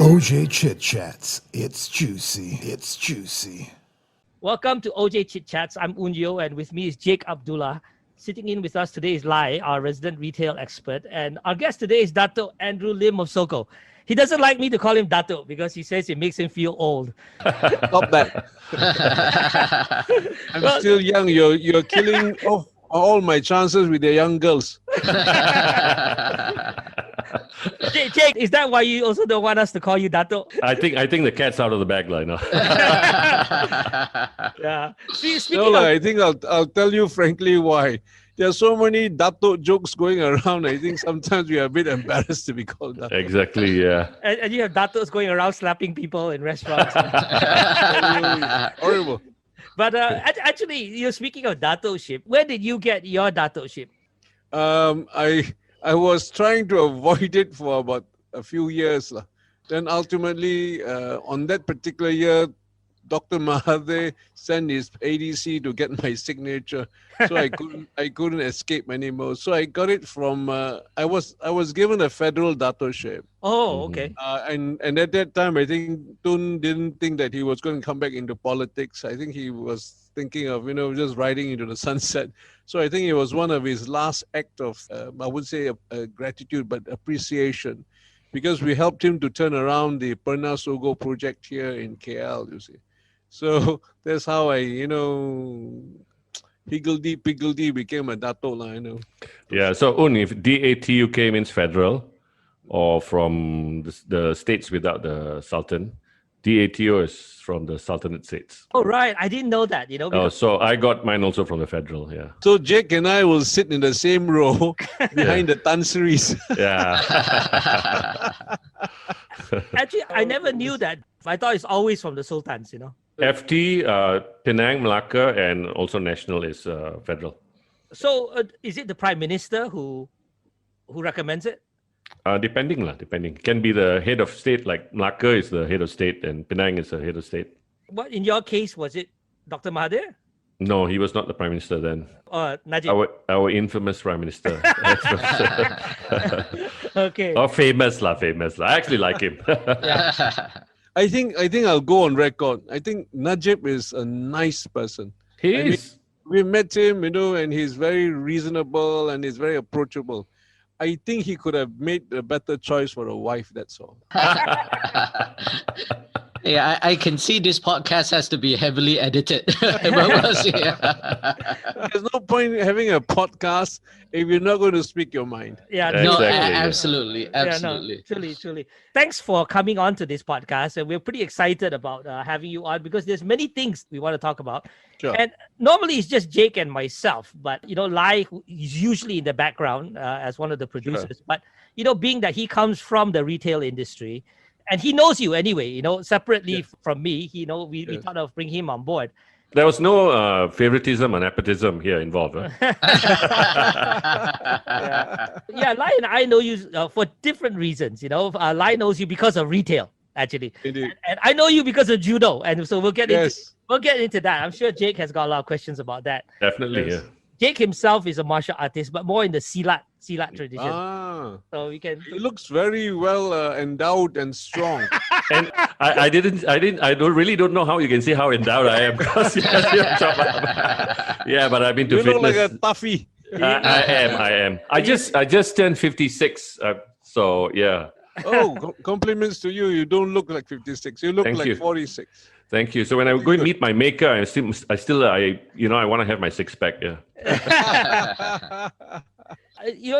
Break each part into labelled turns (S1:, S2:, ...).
S1: OJ Chit Chats. It's juicy. It's juicy.
S2: Welcome to OJ Chit Chats. I'm Unyo, and with me is Jake Abdullah. Sitting in with us today is Lai, our resident retail expert, and our guest today is Dato Andrew Lim of Sogo. He doesn't like me to call him Dato because he says it makes him feel old.
S3: Stop that. I'm still young. You're killing off all my chances with the young girls.
S2: Jake, is that why you also don't want us to call you Dato?
S4: I think the cat's out of the bag right now.
S2: Yeah.
S3: I think I'll tell you frankly why. There are so many Dato jokes going around. I think sometimes we are a bit embarrassed to be called Dato.
S4: Exactly, yeah.
S2: And you have Datos going around slapping people in restaurants.
S3: Horrible.
S2: But actually, you're speaking of Datoship. Where did you get your Datoship?
S3: I was trying to avoid it for about a few years. Then ultimately, on that particular year, Dr. Mahathir sent his ADC to get my signature, so I couldn't escape anymore. So I got it from I was given a federal datoship.
S2: Oh, okay.
S3: And at that time, I think Tun didn't think that he was going to come back into politics. I think he was thinking of just riding into the sunset. So I think it was one of his last act of I wouldn't say a gratitude, but appreciation, because we helped him to turn around the Perna Sogo project here in KL. You see. So that's how I, higgledy-piggledy became a dato.
S4: Yeah, so Un, if DATUK means federal or from the states without the Sultan, DATO is from the Sultanate states.
S2: Oh, right. I didn't know that,
S4: So I got mine also from the federal, yeah.
S3: So Jake and I will sit in the same row behind the Tanseries.
S4: Yeah.
S2: Actually, I never knew that. I thought it's always from the sultans,
S4: FT, Penang, Malacca, and also national is federal.
S2: So is it the prime minister who recommends it?
S4: Depending. Can be the head of state, like Malacca is the head of state and Penang is the head of state.
S2: What in your case, was it Dr. Mahathir?
S4: No, he was not the prime minister then.
S2: Najib.
S4: Our infamous prime minister.
S2: Okay.
S4: Oh, famous. I actually like him.
S3: I think I'll go on record. I think Najib is a nice person.
S4: He is.
S3: We met him, and he's very reasonable and he's very approachable. I think he could have made a better choice for a wife, that's all.
S5: Yeah, I can see this podcast has to be heavily edited.
S3: There's no point in having a podcast if you're not going to speak your mind.
S2: Yeah,
S5: No,
S4: Exactly, yeah.
S5: absolutely.
S2: Yeah, no, truly. Thanks for coming on to this podcast, and we're pretty excited about having you on because there's many things we want to talk about.
S3: Sure.
S2: And normally it's just Jake and myself, but Lai is usually in the background as one of the producers.
S3: Sure.
S2: But being that he comes from the retail industry, and he knows you anyway, separately from me, we thought of bringing him on board.
S4: There was no favoritism and nepotism here involved. Huh?
S2: Yeah, Lai and I know you for different reasons. Lai knows you because of retail, actually.
S3: Indeed.
S2: And I know you because of judo, and so we'll get
S3: Yes.
S2: into that. I'm sure Jake has got a lot of questions about that.
S4: Definitely,
S3: Yes.
S4: yeah.
S2: Jake himself is a martial artist, but more in the silat tradition. So we can.
S3: He looks very well endowed and strong.
S4: And I really don't know how you can see how endowed I am because yeah, but I've been to
S3: You look
S4: fitness.
S3: like a toughie.
S4: I am. I just turned 56. So yeah.
S3: Oh, compliments to you. You don't look like 56. You look
S4: Thank
S3: like
S4: you.
S3: 46.
S4: Thank you. So when I go and meet my maker, I want to have my six pack. Yeah.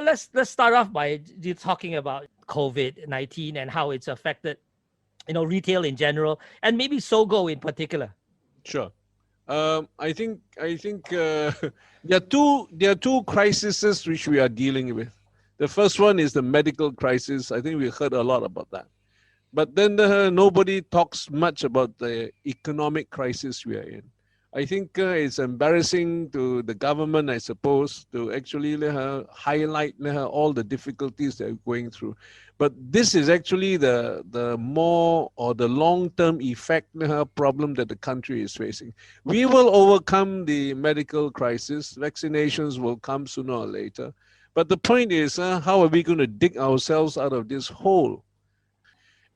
S2: Let's start off by talking about COVID-19 and how it's affected, retail in general, and maybe Sogo in particular.
S3: Sure. I think there are two crises which we are dealing with. The first one is the medical crisis. I think we heard a lot about that. But then nobody talks much about the economic crisis we are in. I think it's embarrassing to the government, I suppose, to actually highlight all the difficulties they're going through. But this is actually the more or the long-term effect problem that the country is facing. We will overcome the medical crisis. Vaccinations will come sooner or later. But the point is, how are we going to dig ourselves out of this hole?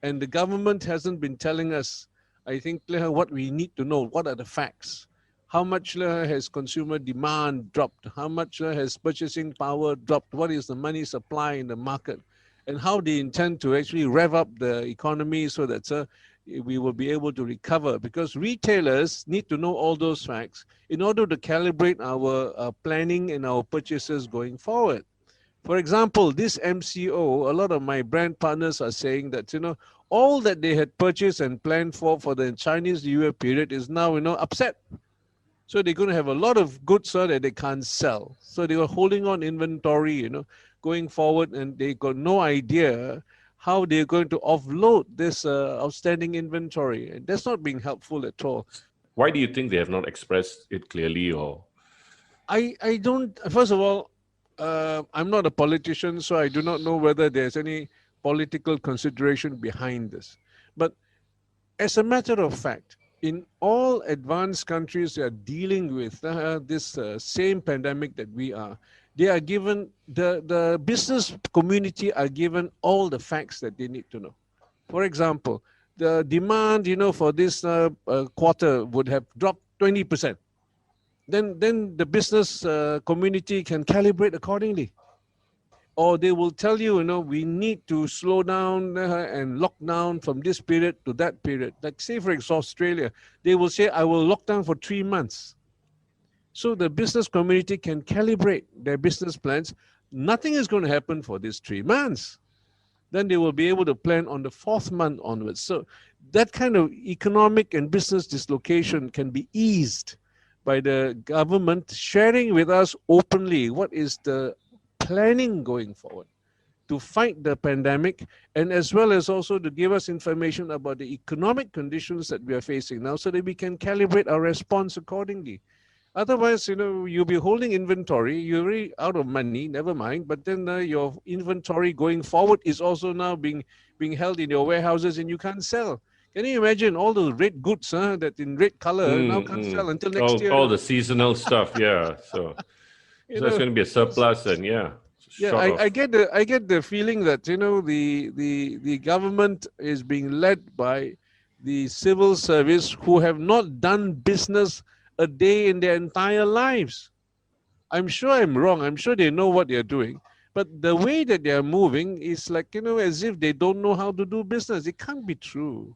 S3: And the government hasn't been telling us, I think, what we need to know. What are the facts? How much has consumer demand dropped? How much has purchasing power dropped? What is the money supply in the market? And how they intend to actually rev up the economy so that we will be able to recover? Because retailers need to know all those facts in order to calibrate our planning and our purchases going forward. For example, this MCO, a lot of my brand partners are saying that, all that they had purchased and planned for the Chinese New Year period is now, upset. So they're going to have a lot of goods that they can't sell. So they were holding on inventory, going forward, and they got no idea how they're going to offload this outstanding inventory. And that's not being helpful at all.
S4: Why do you think they have not expressed it clearly? Or
S3: I don't, first of all, I'm not a politician, so I do not know whether there's any political consideration behind this. But as a matter of fact, in all advanced countries that are dealing with this same pandemic that we are, they are given, the business community are given all the facts that they need to know. For example, the demand, for this quarter would have dropped 20%. Then the business community can calibrate accordingly. Or they will tell you, we need to slow down and lock down from this period to that period. Like say, for example, Australia, they will say, I will lock down for 3 months. So the business community can calibrate their business plans. Nothing is going to happen for these 3 months. Then they will be able to plan on the 4th month onwards. So that kind of economic and business dislocation can be eased by the government sharing with us openly what is the planning going forward to fight the pandemic, and as well as also to give us information about the economic conditions that we are facing now so that we can calibrate our response accordingly. Otherwise, you'll be holding inventory, you're already out of money, never mind, but then your inventory going forward is also now being held in your warehouses and you can't sell. Can you imagine all those red goods that in red color now can't sell until next year?
S4: all the seasonal stuff, yeah. So there's going to be a surplus, and
S3: I get the feeling that the government is being led by the civil service who have not done business a day in their entire lives. I'm sure I'm wrong. I'm sure they know what they're doing. But the way that they're moving is like, as if they don't know how to do business. It can't be true.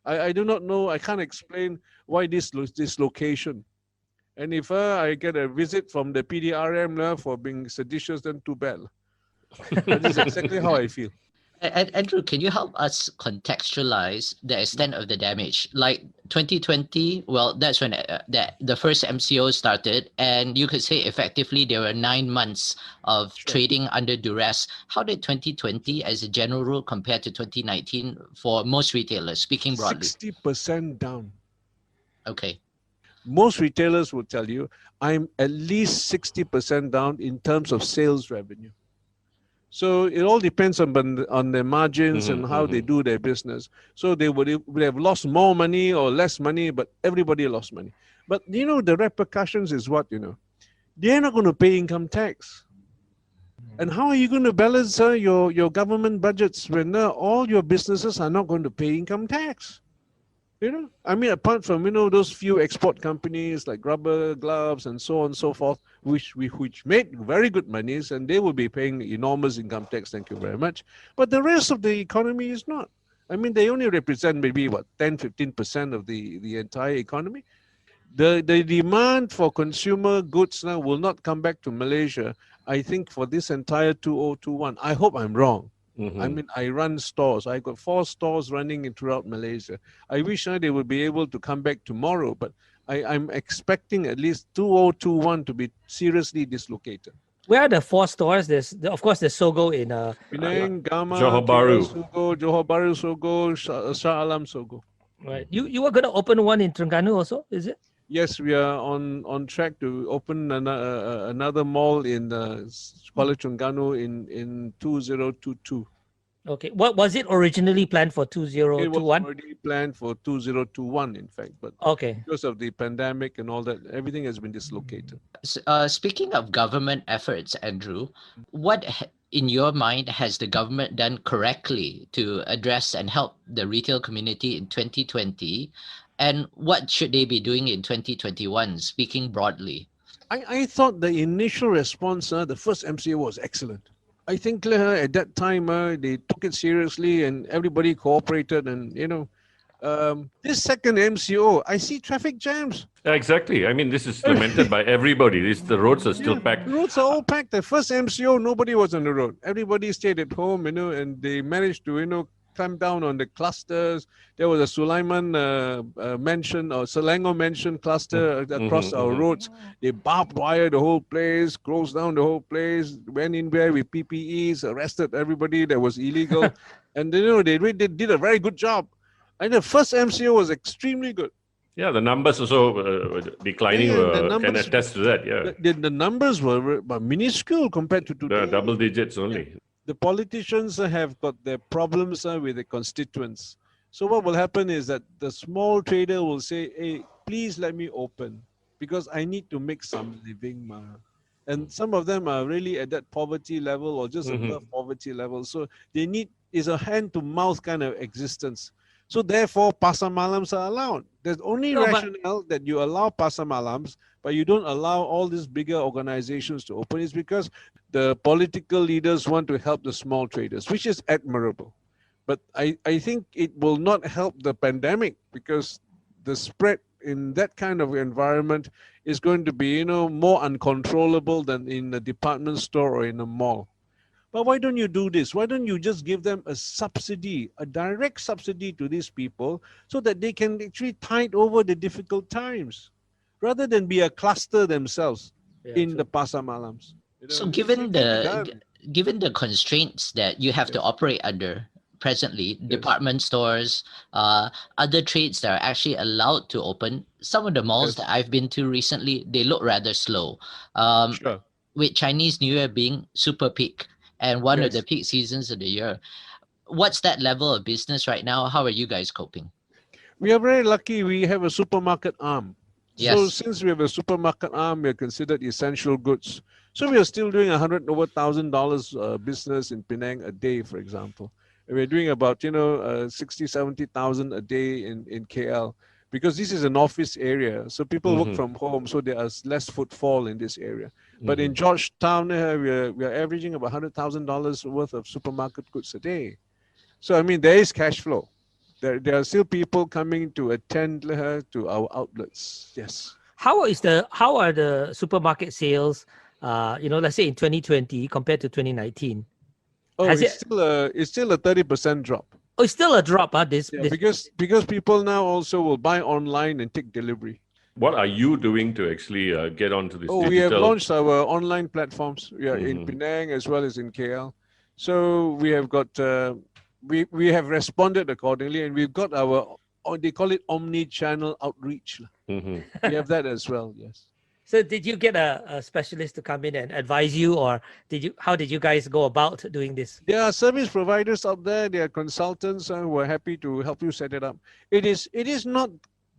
S3: I do not know. I can't explain why this dislocation. And if I get a visit from the PDRM for being seditious, then too bad. That is exactly how I feel.
S5: Andrew, can you help us contextualize the extent of the damage? Like 2020, well, that's when the first MCO started, and you could say effectively there were 9 months of trading under duress. How did 2020, as a general rule, compare to 2019 for most retailers, speaking broadly?
S3: 60% down.
S5: Okay.
S3: Most retailers will tell you, I'm at least 60% down in terms of sales revenue. So it all depends on their margins and how they do their business. So they would have lost more money or less money, but everybody lost money. But the repercussions is what, they're not going to pay income tax. And how are you going to balance your government budgets when all your businesses are not going to pay income tax? I mean, apart from, those few export companies like rubber, gloves, and so on and so forth, which made very good monies, and they will be paying enormous income tax, thank you very much. But the rest of the economy is not. I mean, they only represent maybe, 10, 15% of the entire economy. The demand for consumer goods now will not come back to Malaysia, I think, for this entire 2021. I hope I'm wrong. I mean, I run stores. I got 4 stores running throughout Malaysia. I wish they would be able to come back tomorrow, but I'm expecting at least 2021 to be seriously dislocated.
S2: Where are the 4 stores? Of course, there's Sogo in
S3: Penang, Gama,
S4: Johor Bahru.
S3: Sogo, Johor Bahru Sogo, Shah Alam Sogo.
S2: Right. You were going to open one in Terengganu also, is it?
S3: Yes, we are on track to open another mall in Kuala Terengganu in 2022.
S2: Okay. What was it originally planned for
S3: It was
S2: 2021?
S3: already planned for 2021, in fact, but
S2: Okay.
S3: because of the pandemic and all that, everything has been dislocated.
S5: Speaking of government efforts, Andrew, what in your mind has the government done correctly to address and help the retail community in 2020? And what should they be doing in 2021, speaking broadly?
S3: I thought the initial response, the first MCO was excellent. I think at that time they took it seriously and everybody cooperated. And this second MCO, I see traffic jams.
S4: Exactly. I mean, this is lamented by everybody. The roads are still
S3: Yeah,
S4: packed.
S3: the roads are all packed. The first MCO, nobody was on the road. Everybody stayed at home, and they managed to, clamp down on the clusters. There was a Sulaiman mention or Selangor mention cluster across our roads. They barbed wire the whole place, closed down the whole place, went in there with PPEs, arrested everybody that was illegal. And, they really did a very good job. And the first MCO was extremely good.
S4: Yeah, the numbers also declining
S3: Yeah, the
S4: can
S3: numbers,
S4: attest to that. Yeah,
S3: the numbers were minuscule compared to
S4: the
S3: today.
S4: double digits only.
S3: The politicians have got their problems with the constituents. So what will happen is that the small trader will say, "Hey, please let me open because I need to make some living, ma." And some of them are really at that poverty level or just above poverty level. So they need is a hand to mouth kind of existence. So therefore, pasar malams are allowed. There's only
S2: No, but
S3: rationale that you allow pasar malams, but you don't allow all these bigger organizations to open is because the political leaders want to help the small traders, which is admirable. But I think it will not help the pandemic because the spread in that kind of environment is going to be, more uncontrollable than in a department store or in a mall. But why don't you do this? Why don't you just give them a subsidy, a direct subsidy to these people so that they can actually tide over the difficult times rather than be a cluster themselves
S2: yeah,
S3: in
S2: true.
S3: the pasar malams?
S5: So
S3: It can be done.
S5: given the constraints that you have to
S3: Yes.
S5: operate under presently,
S3: Yes.
S5: department stores, other trades that are actually allowed to open, some of the malls
S3: Yes.
S5: that I've been to recently, they look rather slow. Um,
S3: Sure.
S5: with Chinese New Year being super peak and one of the
S3: Yes.
S5: peak seasons of the year. What's that level of business right now? How are you guys coping?
S3: We are very lucky we have a supermarket arm. So
S5: Yes.
S3: since we have a supermarket arm, we are considered essential goods. So we are still doing $100,000 business in Penang a day, for example. And we're doing about 60, 70,000 a day in KL because this is an office area. So people work from home, so there is less footfall in this area. But in Georgetown, we are averaging about $100,000 worth of supermarket goods a day. So I mean, there is cash flow. There are still people coming to attend to our outlets. Yes.
S2: How are the supermarket sales? Let's say in 2020 compared to 2019.
S3: Oh,
S2: Has it?
S3: it's still a 30% drop.
S2: Oh, it's still a drop. This
S3: Yeah,
S2: this.
S3: because people now also will buy online and take delivery.
S4: What are you doing to actually get onto this
S3: Oh, we have
S4: digital?
S3: launched our online platforms. We are in Penang as well as in KL. So we have got we have responded accordingly, and we've got our they call it omni-channel outreach. We have that as well. Yes.
S2: So did you get a specialist to come in and advise you, or how did you guys go about doing this?
S3: There are service providers out there. There are consultants who are happy to help you set it up. It is not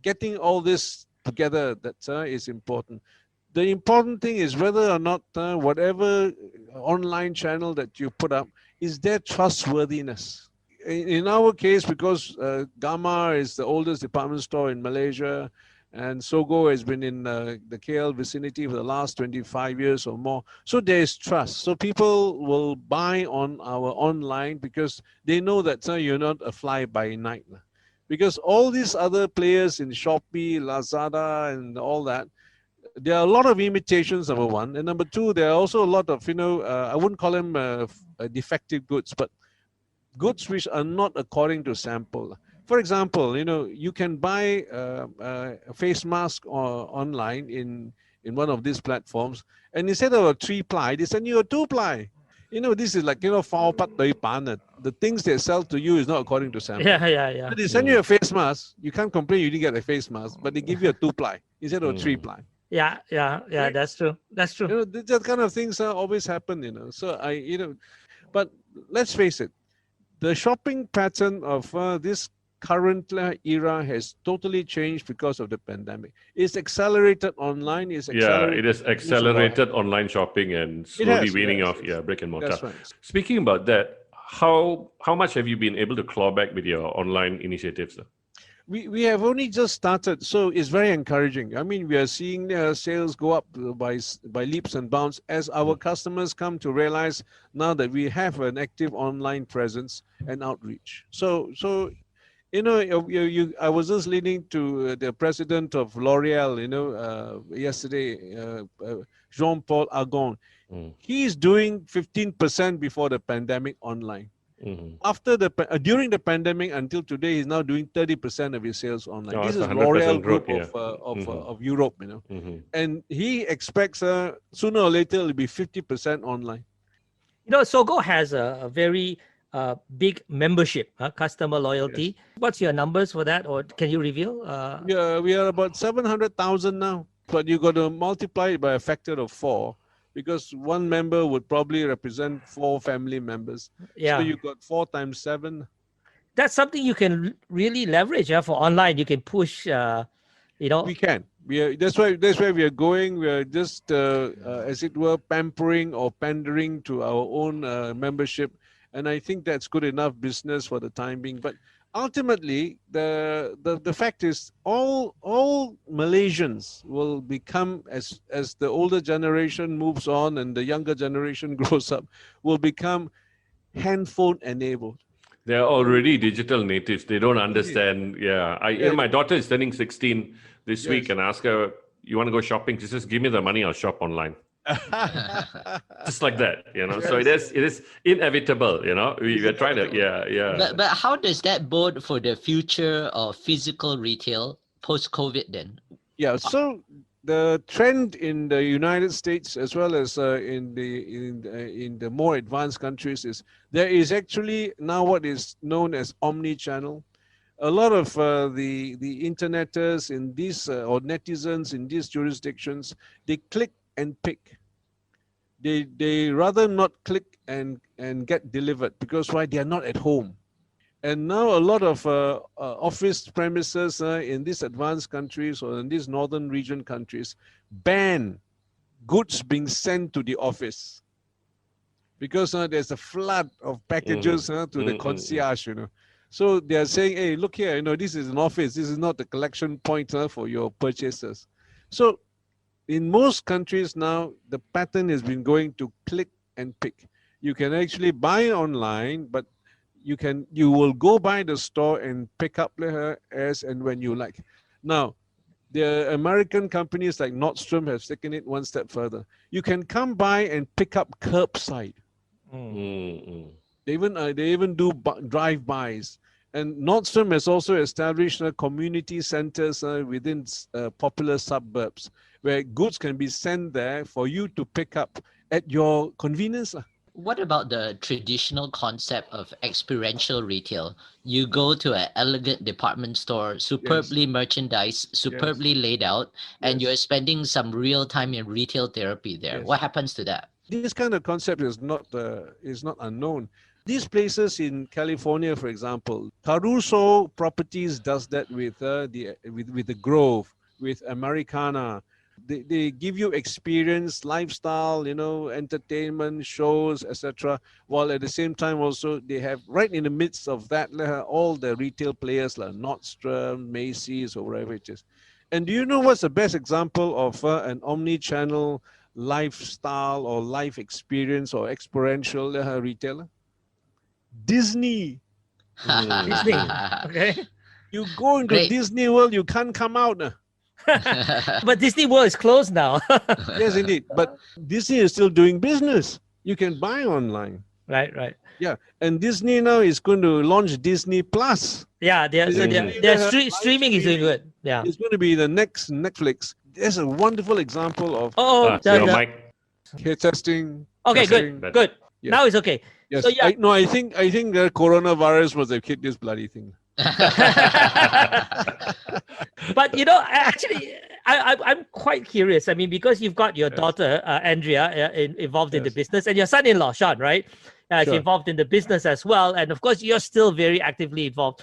S3: getting all this together that is important. The important thing is whether or not whatever online channel that you put up is there trustworthiness. In our case, because Gamma is the oldest department store in Malaysia, and Sogo has been in the KL vicinity for the last 25 years or more. So there is trust. So people will buy on our online because they know that you're not a fly by night. Because all these other players in Shopee, Lazada, and all that, there are a lot of imitations, number one. And number two, there are also a lot of, I wouldn't call them defective goods, but goods which are not according to sample. For example, you can buy a face mask online in one of these platforms, and instead of a 3-ply, they send you a 2-ply. This is like, foul pat doi pan. The things they sell to you is not according to sample.
S2: Yeah.
S3: But they send you a face mask. You can't complain you didn't get a face mask, but they give you a 2-ply instead of a 3-ply.
S2: Yeah.
S3: Right?
S2: That's true. That's true.
S3: That kind of things always happen. So but let's face it. the shopping pattern of this current era has totally changed because of the pandemic. It's accelerated online. It's
S4: Yeah,
S3: accelerated.
S4: it has accelerated online shopping and slowly weaning off brick and mortar.
S3: That's right.
S4: Speaking about that, how much have you been able to claw back with your online initiatives? Sir?
S3: We have only just started, so it's very encouraging. I mean, we are seeing sales go up by leaps and bounds as our customers come to realize now that we have an active online presence and outreach. So you know, I was just listening to the president of L'Oreal, yesterday, Jean-Paul Agon. He's doing 15% before the pandemic online. After during the pandemic until today, he's now doing 30% of his sales online. This is L'Oreal Group of Europe, and he expects sooner or later it'll be 50% online.
S2: Sogo has a very big membership, customer loyalty. Yes. What's your numbers for that, or can you reveal?
S3: Yeah, we are about 700,000 now, but you got to multiply it by a factor of 4. Because one member would probably represent 4 family members. Yeah. So you got 4 times 7.
S2: That's something you can really leverage for online. You can push,
S3: We can. That's why we are going. We are just, as it were, pampering or pandering to our own membership. And I think that's good enough business for the time being. But ultimately, the fact is all Malaysians will become, as the older generation moves on and the younger generation grows up, will become handphone enabled.
S4: They're already digital natives. They don't understand. Yeah. My daughter is turning 16 this week, and I ask her, you want to go shopping? She says, give me the money, I'll shop online. Just like that, So it is inevitable, We are trying to,
S5: But how does that bode for the future of physical retail post-COVID then?
S3: Yeah, so the trend in the United States as well as in the more advanced countries is there is actually now what is known as omni-channel. A lot of the interneters in these or netizens in these jurisdictions, they click and pick. They rather not click and get delivered because why? They are not at home. And now a lot of office premises in these advanced countries or in these northern region countries ban goods being sent to the office because there's a flood of packages to the concierge, So they are saying, hey, look here, this is an office. This is not the collection point for your purchases. So in most countries now, the pattern has been going to click and pick. You can actually buy online, but you will go by the store and pick up as and when you like. Now, the American companies like Nordstrom have taken it one step further. You can come by and pick up curbside. They even do drive-bys. And Nordstrom has also established community centers within popular suburbs where goods can be sent there for you to pick up at your convenience.
S5: What about the traditional concept of experiential retail? You go to an elegant department store, superbly merchandised, superbly laid out, and you're spending some real time in retail therapy there. What happens to that?
S3: This kind of concept is not unknown. These places in California, for example, Caruso Properties does that with the Grove, with Americana. They give you experience, lifestyle, entertainment, shows, etc. While at the same time also they have right in the midst of that all the retail players like Nordstrom, Macy's, or wherever it is. And do you know what's the best example of an omni-channel lifestyle or life experience or experiential retailer? Disney.
S2: Disney. Okay.
S3: You go into Disney World, you can't come out.
S2: But Disney World is closed now.
S3: Yes, indeed. But Disney is still doing business. You can buy online.
S2: Right.
S3: Yeah, and Disney now is going to launch Disney Plus.
S2: Yeah, their streaming is doing good. Yeah,
S3: it's going to be the next Netflix. There's a wonderful example of.
S4: Mic.
S3: Testing.
S2: Okay,
S3: testing.
S2: Good. Yes. Now it's okay.
S3: Yes.
S2: So, yeah.
S3: I think the coronavirus was a hit this bloody thing.
S2: But actually, I'm quite curious. I mean, because you've got your daughter Andrea involved in the business, and your son-in-law Sean, right? She's involved in the business as well. And of course, you're still very actively involved.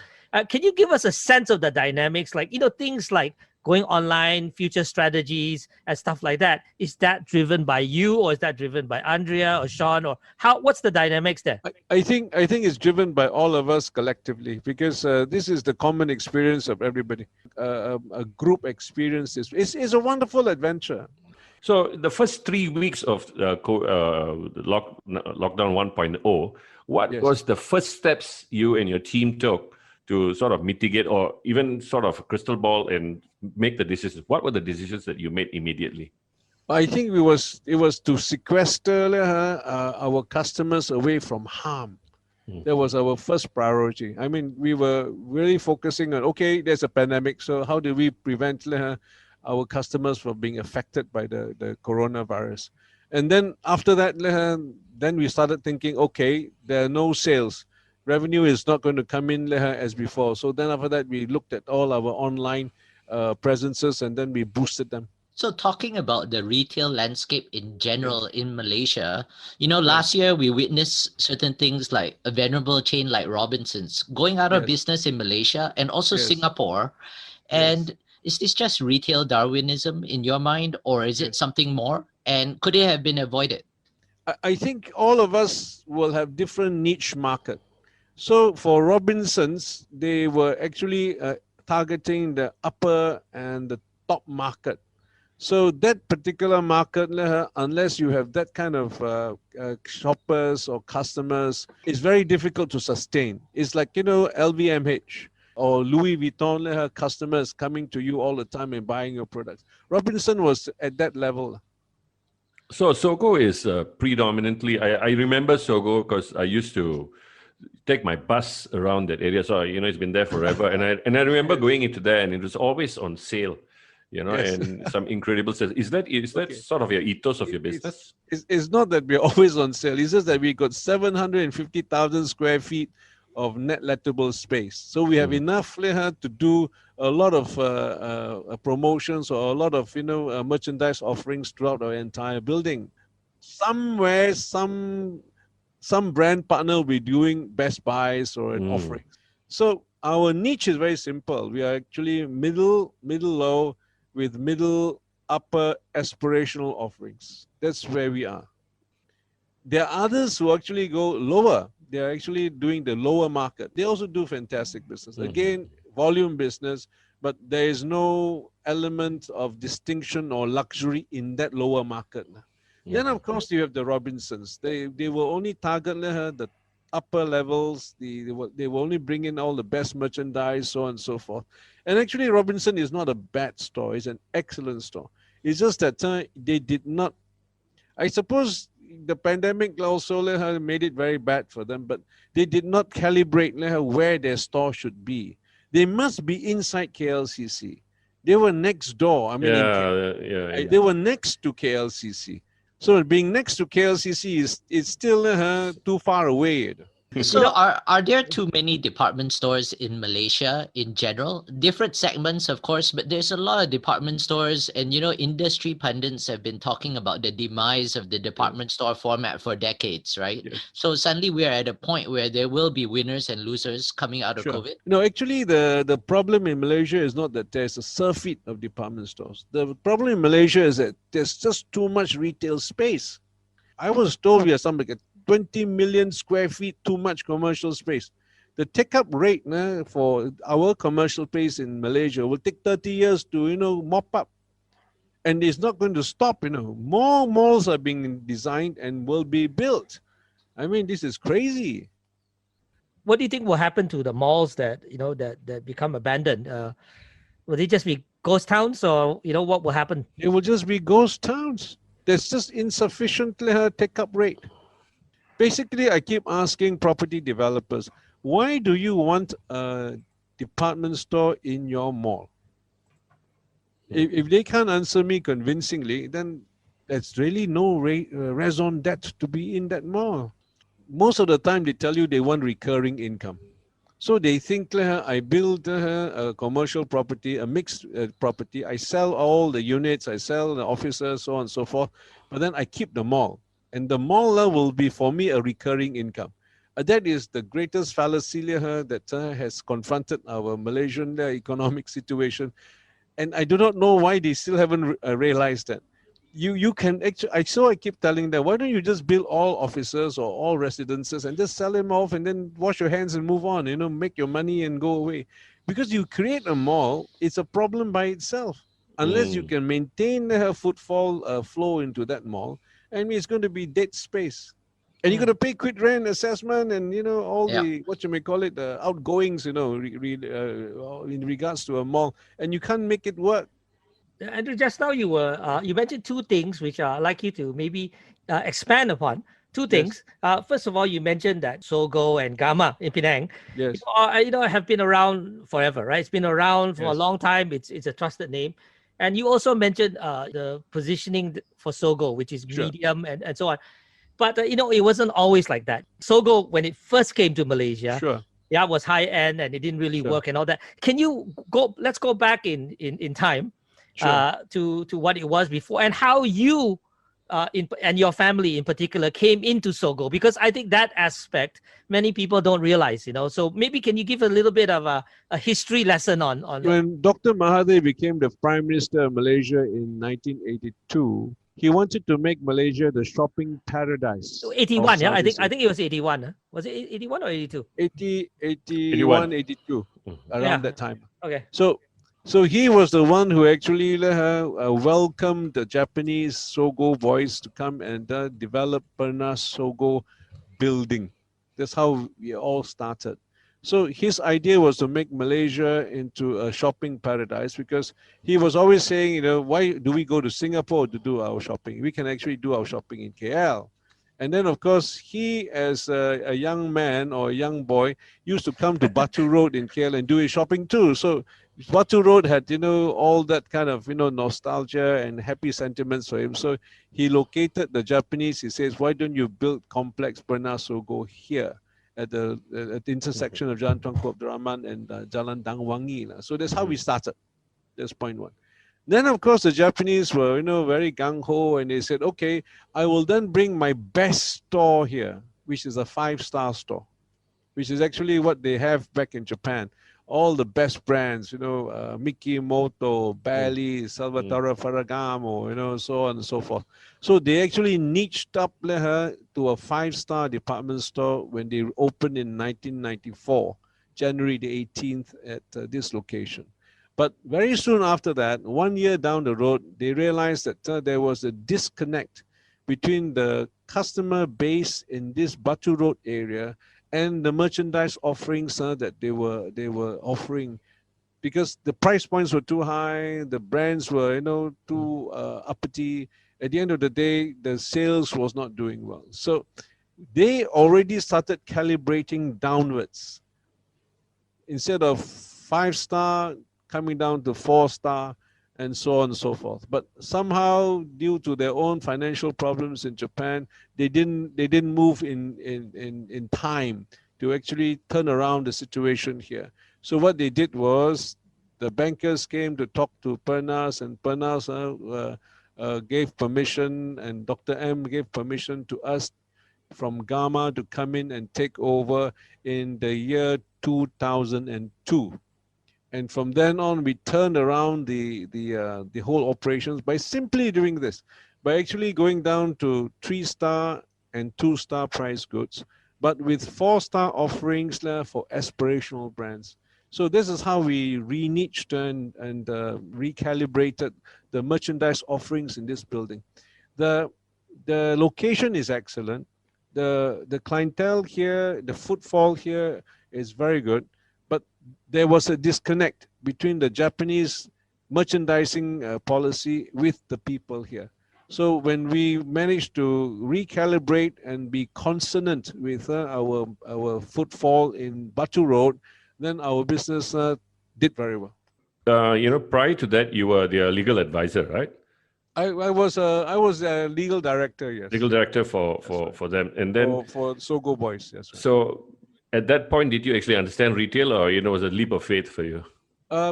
S2: Can you give us a sense of the dynamics? Like, things like going online, future strategies and stuff like that. Is that driven by you, or is that driven by Andrea or Sean, or what's the dynamics there?
S3: I think it's driven by all of us collectively, because this is the common experience of everybody. A group experience is a wonderful adventure.
S4: So the first 3 weeks of lockdown 1.0, what was the first steps you and your team took to sort of mitigate, or even sort of crystal ball and make the decisions? What were the decisions that you made immediately?
S3: I think it was to sequester our customers away from harm. That was our first priority. I mean, we were really focusing on, okay, there's a pandemic, so how do we prevent our customers from being affected by the coronavirus? And then after that, then we started thinking, okay, there are no sales. Revenue is not going to come in as before. So then after that, we looked at all our online presences, and then we boosted them.
S5: So talking about the retail landscape in general in Malaysia, last year we witnessed certain things like a venerable chain like Robinsons going out of business in Malaysia and also Singapore. And is this just retail Darwinism in your mind, or is it something more? And could it have been avoided?
S3: I think all of us will have different niche market. So for Robinsons, they were actually targeting the upper and the top market. So that particular market, unless you have that kind of shoppers or customers, it's very difficult to sustain. It's like, LVMH or Louis Vuitton customers coming to you all the time and buying your products. Robinson was at that level.
S4: So Sogo is predominantly, I remember Sogo because I used to take my bus around that area. So, it's been there forever. And I remember going into there, and it was always on sale. And some incredible sales. Is that sort of your ethos of your business?
S3: It's not that we're always on sale. It's just that we got 750,000 square feet of net lettable space. So we have enough to do a lot of promotions or a lot of merchandise offerings throughout our entire building. Somewhere, some brand partner will be doing Best Buys or an offering. So our niche is very simple. We are actually middle low, with middle upper aspirational offerings. That's where we are. There are others who actually go lower. They are actually doing the lower market. They also do fantastic business. Again, volume business, but there is no element of distinction or luxury in that lower market. Then, of course, you have the Robinsons. They will only target the upper levels. They will only bring in all the best merchandise, so on and so forth. And actually, Robinson is not a bad store. It's an excellent store. It's just that they did not, I suppose the pandemic also made it very bad for them, but they did not calibrate where their store should be. They must be inside KLCC. They were next door. They were next to KLCC. So being next to KLCC is still too far away.
S5: So are there too many department stores in Malaysia in general? Different segments, of course, but there's a lot of department stores, and industry pundits have been talking about the demise of the department store format for decades, right? Yes. So suddenly we are at a point where there will be winners and losers coming out of COVID.
S3: No, actually the problem in Malaysia is not that there's a surfeit of department stores. The problem in Malaysia is that there's just too much retail space. I was told we have something like 20 million square feet too much commercial space. The take-up rate for our commercial space in Malaysia will take 30 years to mop up, and it's not going to stop. More malls are being designed and will be built. I mean, this is crazy.
S2: What do you think will happen to the malls that that become abandoned? Will they just be ghost towns, or what will happen?
S3: It will just be ghost towns. There's just insufficient take-up rate. Basically, I keep asking property developers, why do you want a department store in your mall? If they can't answer me convincingly, then there's really no raison d'etre to be in that mall. Most of the time, they tell you they want recurring income. So they think, I build a commercial property, a mixed property. I sell all the units, I sell the offices, so on and so forth. But then I keep the mall. And the mall will be, for me, a recurring income. That is the greatest fallacy that has confronted our Malaysian economic situation. And I do not know why they still haven't realized that. You can actually, I keep telling them, why don't you just build all offices or all residences and just sell them off and then wash your hands and move on, make your money and go away. Because you create a mall, it's a problem by itself. Unless you can maintain the footfall flow into that mall, I mean, it's going to be dead space. And you're going to pay quit rent assessment and, all the, what you may call it, outgoings, in regards to a mall. And you can't make it work.
S2: Andrew, just now you mentioned two things which I'd like you to maybe expand upon. Two things. First of all, you mentioned that Sogo and Gamma in Penang,
S3: Yes.
S2: have been around forever, right? It's been around for a long time. It's a trusted name. And you also mentioned the positioning for Sogo, which is medium and so on. But it wasn't always like that. Sogo, when it first came to Malaysia, it was high end and it didn't really work and all that. Can you let's go back in time to what it was before and how you and your family in particular came into Sogo, because I think that aspect many people don't realize, So maybe can you give a little bit of a history lesson on
S3: when Dr. Mahathir became the Prime Minister of Malaysia in 1982, he wanted to make Malaysia the shopping paradise.
S2: 81, yeah, I think it was 81. Huh? Was it 81 or 82?
S3: 81, 82, around that time.
S2: Okay.
S3: So he was the one who actually welcomed the Japanese Sogo boys to come and develop Pernas Sogo building. That's how we all started. So his idea was to make Malaysia into a shopping paradise, because he was always saying, why do we go to Singapore to do our shopping? We can actually do our shopping in KL. And then, of course, he, as a young man or a young boy, used to come to Batu Road in KL and do his shopping too. So Batu Road had, all that kind of, nostalgia and happy sentiments for him. So he located the Japanese. He says, why don't you build complex Pernas Sogo here at the intersection of Jalan Tuanku Abdul Rahman and Jalan Dang Wangi. So that's how we started. That's point one. Then, of course, the Japanese were, very gung-ho, and they said, okay, I will then bring my best store here, which is a 5-star store, which is actually what they have back in Japan. All the best brands, Mikimoto, Bally, Salvatore Ferragamo, so on and so forth. So they actually niched up to a 5-star department store when they opened in 1994, January the 18th at this location. But very soon after that, 1 year down the road, they realized that there was a disconnect between the customer base in this Batu Road area and the merchandise offerings that they were offering, because the price points were too high, the brands were too uppity. At the end of the day, the sales was not doing well. So they already started calibrating downwards. Instead of 5-star, coming down to 4-star, and so on and so forth. But somehow, due to their own financial problems in Japan, they didn't move in time to actually turn around the situation here. So what they did was, the bankers came to talk to Pernas, and Pernas gave permission, and Dr. M gave permission to us from Gamma to come in and take over in the year 2002. And from then on, we turned around the whole operations by simply doing this, by actually going down to 3-star and 2-star price goods, but with 4-star offerings for aspirational brands. So this is how we re-niched and recalibrated the merchandise offerings in this building. The location is excellent. The clientele here, the footfall here is very good. But there was a disconnect between the Japanese merchandising policy with the people here. So when we managed to recalibrate and be consonant with our footfall in Batu Road, then our business did very well.
S4: Prior to that, you were their legal advisor, right?
S3: I was a legal director, yes.
S4: Legal director for them, and then
S3: for Sogo Boys, yes. Right.
S4: So at that point, did you actually understand retail, or was it a leap of faith for you?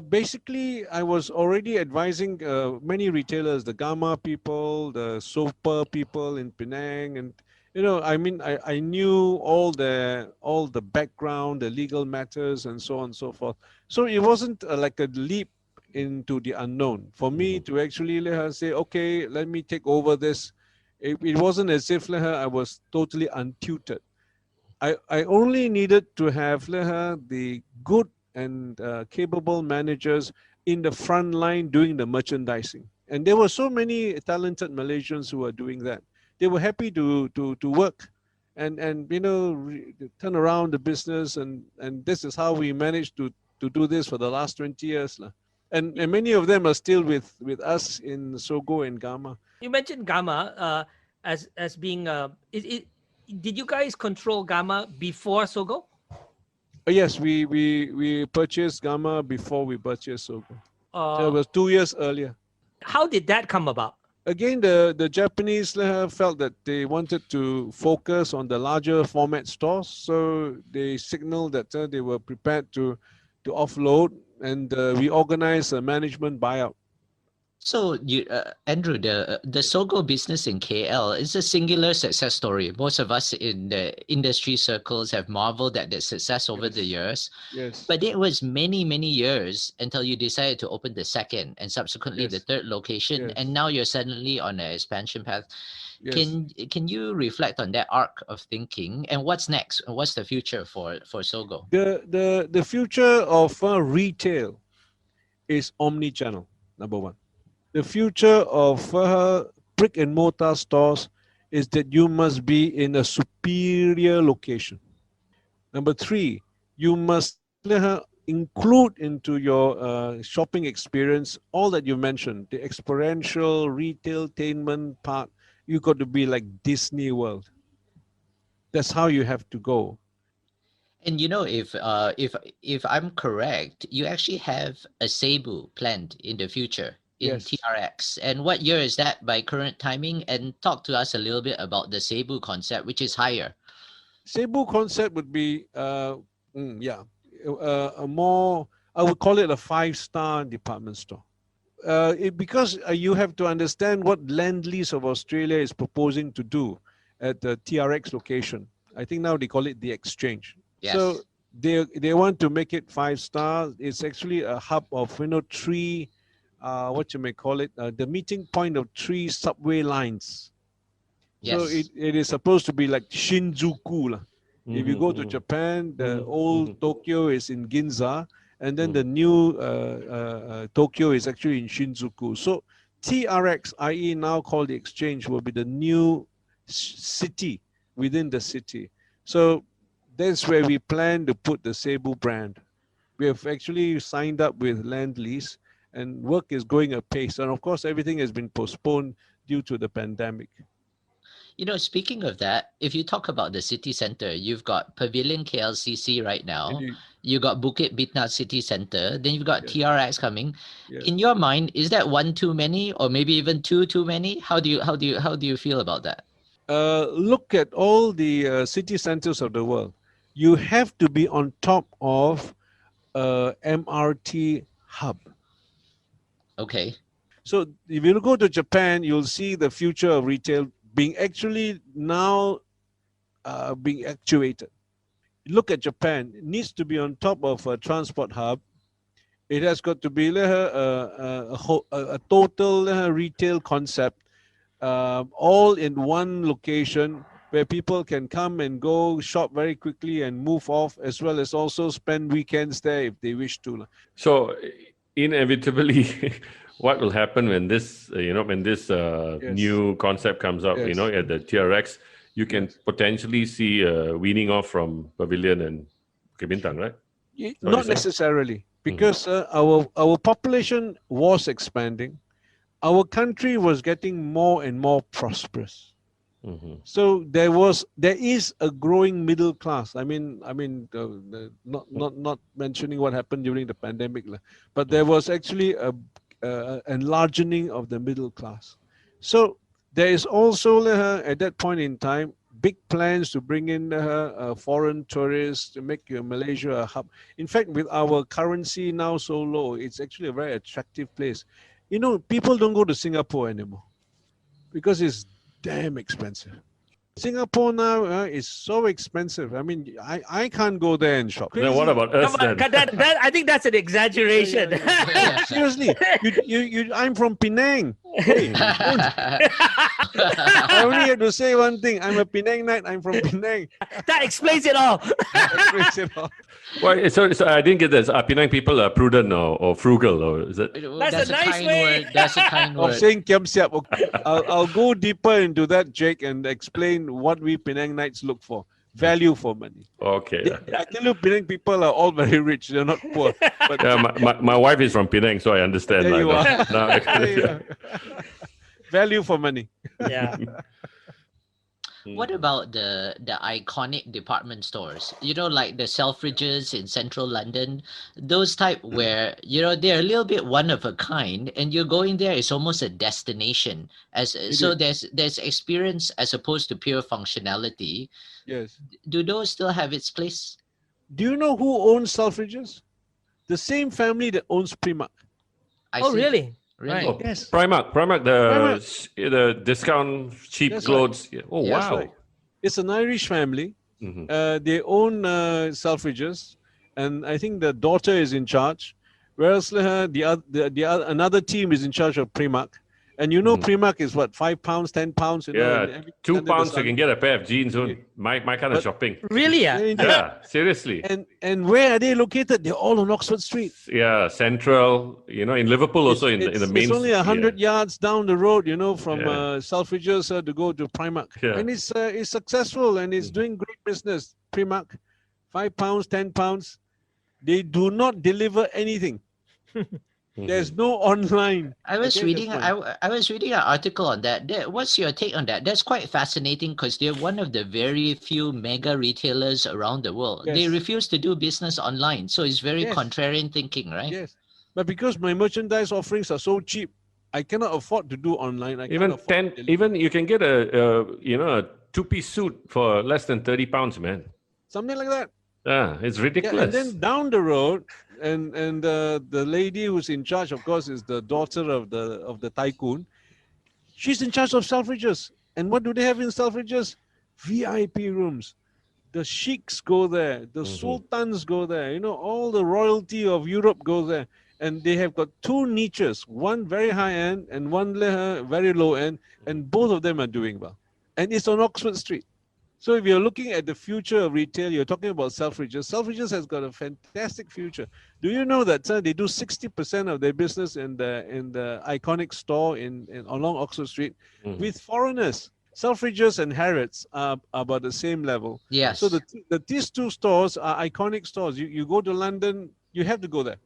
S3: Basically, I was already advising many retailers, the Gamma people, the Super people in Penang, and I mean, I knew all the background, the legal matters, and so on and so forth. So it wasn't like a leap into the unknown for me to actually let her say, okay, let me take over this. It wasn't as if I was totally untutored. I only needed to have the good and capable managers in the front line doing the merchandising. And there were so many talented Malaysians who were doing that. They were happy to work and turn around the business, and this is how we managed to do this for the last 20 years. And many of them are still with us in Sogo and Gamma.
S2: You mentioned Gamma as being did you guys control Gamma before Sogo?
S3: Yes, we purchased Gamma before we purchased Sogo. So it
S2: Uh,
S3: was 2 years earlier.
S2: how did that come about?
S3: Again, the Japanese felt that they wanted to focus on the larger format stores, so they signaled that they were prepared to offload, and we organized a management buyout.
S5: So, Andrew, the Sogo business in KL is a singular success story. Most of us in the industry circles have marveled at the success over the years.
S3: Yes.
S5: But it was many, many years until you decided to open the second and subsequently the
S3: Yes.
S5: third location,
S3: Yes.
S5: and now you're suddenly on an expansion path.
S3: Yes.
S5: Can you reflect on that arc of thinking, and what's next? What's the future for Sogo?
S3: The future of retail is omni-channel, number one. The future of brick and mortar stores is that you must be in a superior location. Number three, you must include into your shopping experience all that you mentioned, the experiential retailtainment part. You got to be like Disney World. That's how you have to go.
S5: And if I'm correct, you actually have a Cebu planned in the future in
S3: Yes.
S5: TRX. And what year is that by current timing? And talk to us a little bit about the Cebu concept, which is higher.
S3: Cebu concept would be, a more, I would call it a 5-star department store. Because you have to understand what Lend-Lease of Australia is proposing to do at the TRX location. I think now they call it the Exchange.
S5: Yes.
S3: So they want to make it 5 stars. It's actually a hub of three, what you may call it, the meeting point of 3 subway lines. So
S5: Yes.
S3: it is supposed to be like Shinjuku. If you go to Japan, the old Tokyo is in Ginza, and then the new Tokyo is actually in Shinjuku. So TRX, i.e. now called the Exchange, will be the new city within the city. So that's where we plan to put the Cebu brand. We have actually signed up with Lend-Lease, and work is going apace. And of course, everything has been postponed due to the pandemic.
S5: Speaking of that, if you talk about the city center, you've got Pavilion KLCC right now. You got Bukit Bintang City Center. Then you've got TRX coming.
S3: Yes.
S5: In your mind, is that one too many, or maybe even two too many? How do you feel about that?
S3: Look at all the city centers of the world. You have to be on top of MRT hub.
S5: Okay.
S3: So if you go to Japan, you'll see the future of retail being actually now being actuated. Look at Japan. It needs to be on top of a transport hub. It has got to be a total retail concept, all in one location where people can come and go, shop very quickly and move off, as well as also spend weekends there if they wish to.
S4: So inevitably, what will happen when this, new concept comes up,
S3: Yes.
S4: at the TRX, you can potentially see weaning off from Pavilion and Bukit Bintang, right?
S3: Not necessarily, because our population was expanding. Our country was getting more and more prosperous. So there is a growing middle class. I mean, not mentioning what happened during the pandemic, but there was actually a enlarging of the middle class. So there is also at that point in time big plans to bring in foreign tourists to make Malaysia a hub. In fact, with our currency now so low, it's actually a very attractive place. You know, people don't go to Singapore anymore because it's damn expensive. Singapore now is so expensive. I mean, I can't go there and shop.
S4: Then what about us then?
S2: I think that's an exaggeration.
S3: No, seriously, I'm from Penang. Hey, I only have to say one thing. I'm a Penangite. I'm from Penang.
S2: That explains it all.
S3: That brings it all.
S4: Why? So I didn't get this. Are Penang people prudent or frugal, or is it?
S2: That's a nice
S5: kind
S2: way.
S5: word. That's a kind
S3: Of
S5: word.
S3: saying kiam siap. I'll go deeper into that, Jake, and explain what we Penangites look for. Value for money.
S4: Okay.
S3: I tell you, Penang people are all very rich. They're not poor. But
S4: Yeah, my wife is from Penang, so I understand.
S3: there
S4: like,
S3: you are.
S4: now
S3: There you are. Value for money.
S2: Yeah.
S5: What about the iconic department stores? You know, like the Selfridges in central London, those type where, you know, they're a little bit one of a kind, and you're going there, it's almost a destination. So there's experience as opposed to pure functionality.
S3: Yes.
S5: Do those still have its place?
S3: Do you know who owns Selfridges? The same family that owns Primark.
S5: I
S2: Oh,
S5: see.
S2: really?
S5: Really?
S4: Oh,
S3: Yes.
S4: Primark, the discount cheap
S3: That's right.
S4: clothes. Yeah. Oh
S3: That's
S4: wow.
S3: right. It's an Irish family.
S4: Mhm.
S3: They own Selfridges, and I think the daughter is in charge, whereas another team is in charge of Primark. And you know, Primark is what, £5, £10, you know, and
S4: Yeah,
S3: everything
S4: £2
S3: under the
S4: you
S3: sun.
S4: can get a pair of jeans on. My kind of
S3: But-
S4: shopping.
S2: Really?
S3: Yeah,
S2: Yeah.
S3: indeed.
S4: Yeah, seriously.
S3: And where are they located? They're all on Oxford Street.
S4: Yeah, Central. You know, in Liverpool also in the main.
S3: It's only 100 yards down the road, you know, from
S4: Yeah.
S3: Selfridges to go to Primark.
S4: Yeah.
S3: And it's successful and it's doing great business. Primark, £5, £10. They do not deliver anything. There's no online.
S5: I was
S3: Okay,
S5: reading.
S3: that's fine.
S5: I was reading an article on that. What's your take on that? That's quite fascinating because they're one of the very few mega retailers around the world. They
S3: Yes.
S5: refuse to do business online, so it's very
S3: Yes.
S5: contrarian thinking, right?
S3: Yes. But because my merchandise offerings are so cheap, I cannot afford to do online. I
S4: Even
S3: can't afford to deliver.
S4: even you can get a two-piece suit for less than £30, man.
S3: Something like that.
S4: Yeah, it's
S3: Yeah,
S4: ridiculous.
S3: and then down the road, and the lady who's in charge, of course, is the daughter of the tycoon. She's in charge of Selfridges. And what do they have in Selfridges? VIP rooms. The sheiks go there. The sultans go there. You know, all the royalty of Europe goes there. And they have got two niches, one very high end and one very low end, and both of them are doing well. And it's on Oxford Street. So if you're looking at the future of retail, you're talking about Selfridges. Selfridges has got a fantastic future. Do you know that they do 60% of their business in the iconic store along Oxford Street with foreigners? Selfridges and Harrods are about the same level.
S5: Yes.
S3: So these two stores are iconic stores. You go to London, you have to go there.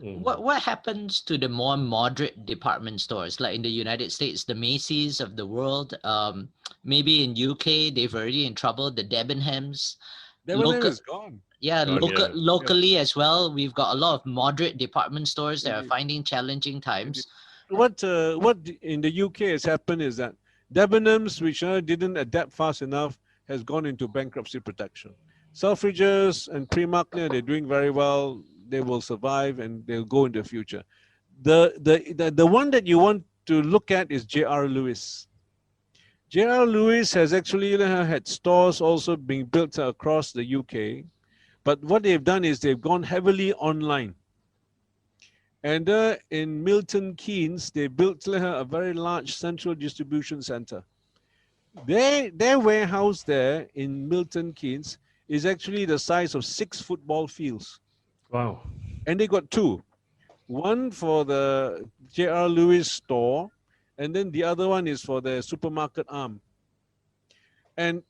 S5: What happens to the more moderate department stores, like in the United States, the Macy's of the world? Maybe in UK, they've already in trouble. The Debenhams.
S3: Debenhams is gone.
S5: Yeah,
S4: Gone, yeah.
S5: locally as well. We've got a lot of moderate department stores that are finding challenging times.
S3: What in the UK has happened is that Debenhams, which didn't adapt fast enough, has gone into bankruptcy protection. Selfridges and Primark, they're doing very well. They will survive and they'll go in the future. The one that you want to look at is J.R. Lewis. J.R. Lewis has actually had stores also being built across the UK. But what they've done is they've gone heavily online. And in Milton Keynes, they built a very large central distribution center. Their warehouse there in Milton Keynes is actually the size of 6 football fields.
S4: Wow.
S3: And they got 2. One for the J.R. Lewis store, and then the other one is for the supermarket arm. And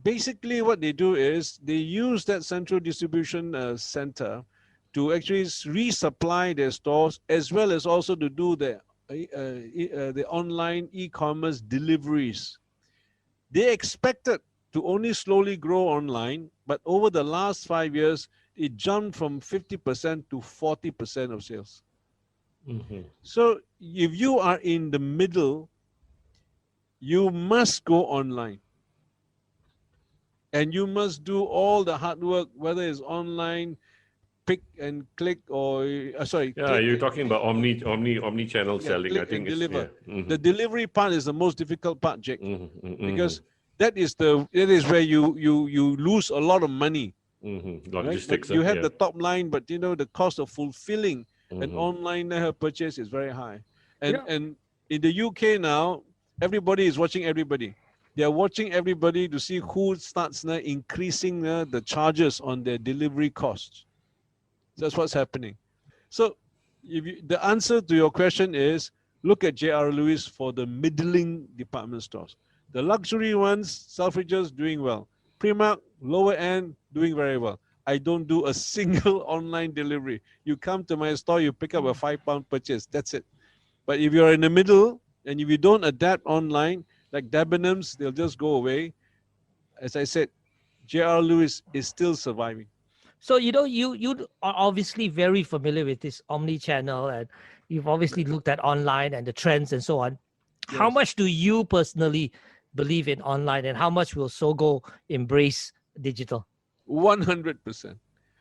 S3: basically what they do is they use that central distribution center to actually resupply their stores, as well as also to do the online e-commerce deliveries. They expected to only slowly grow online, but over the last 5 years, it jumped from 50% to 40% of sales. So if you are in the middle, you must go online. and you must do all the hard work, whether it's online, pick and click, or sorry,
S4: Yeah,
S3: click
S4: you're
S3: and,
S4: talking about omni-channel
S3: yeah,
S4: selling. I
S3: click
S4: think
S3: and
S4: it's
S3: deliver.
S4: yeah.
S3: The delivery part is the most difficult part, Jake, because
S4: Mm-hmm.
S3: that is where you lose a lot of money, right? But
S4: Logistics,
S3: you have
S4: yeah.
S3: the top line, but the cost of fulfilling an
S4: Mhm.
S3: online purchase is very high.
S2: You
S3: And
S2: know,
S3: and in the UK now, everybody is watching everybody. They are watching everybody to see who starts now increasing the charges on their delivery costs. That's what's happening. So the answer to your question is look at J.R. Lewis for the middling department stores. The luxury ones, Selfridges doing well. Primark, lower end, doing very well. I don't do a single online delivery. You come to my store, you pick up a £5 purchase. That's it. But if you're in the middle and if you don't adapt online, like Debenhams, they'll just go away. As I said, J.R. Lewis is still surviving.
S2: so you are obviously very familiar with this omni-channel, and you've obviously looked at online and the trends and so on. How
S3: Yes.
S2: much do you personally believe in online, and how much will Sogo embrace digital?
S3: 100%.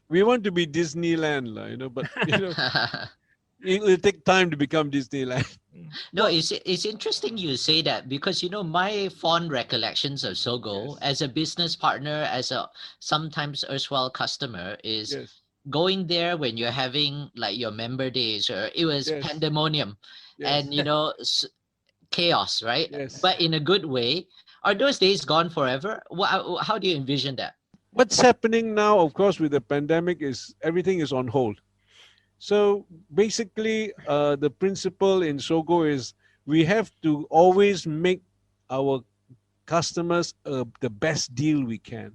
S3: We want to be Disneyland, but it'll take time to become Disneyland.
S5: No, it's interesting you say that, because my fond recollections of Sogo
S3: Yes.
S5: as a business partner, as a sometimes erstwhile customer, is
S3: Yes.
S5: going there when you're having like your member days, or it was
S3: Yes.
S5: pandemonium
S3: Yes.
S5: and chaos, right?
S3: Yes.
S5: But in a good way. Are those days gone forever? How do you envision that?
S3: What's happening now, of course, with the pandemic is everything is on hold. So basically, the principle in Sogo is we have to always make our customers the best deal we can.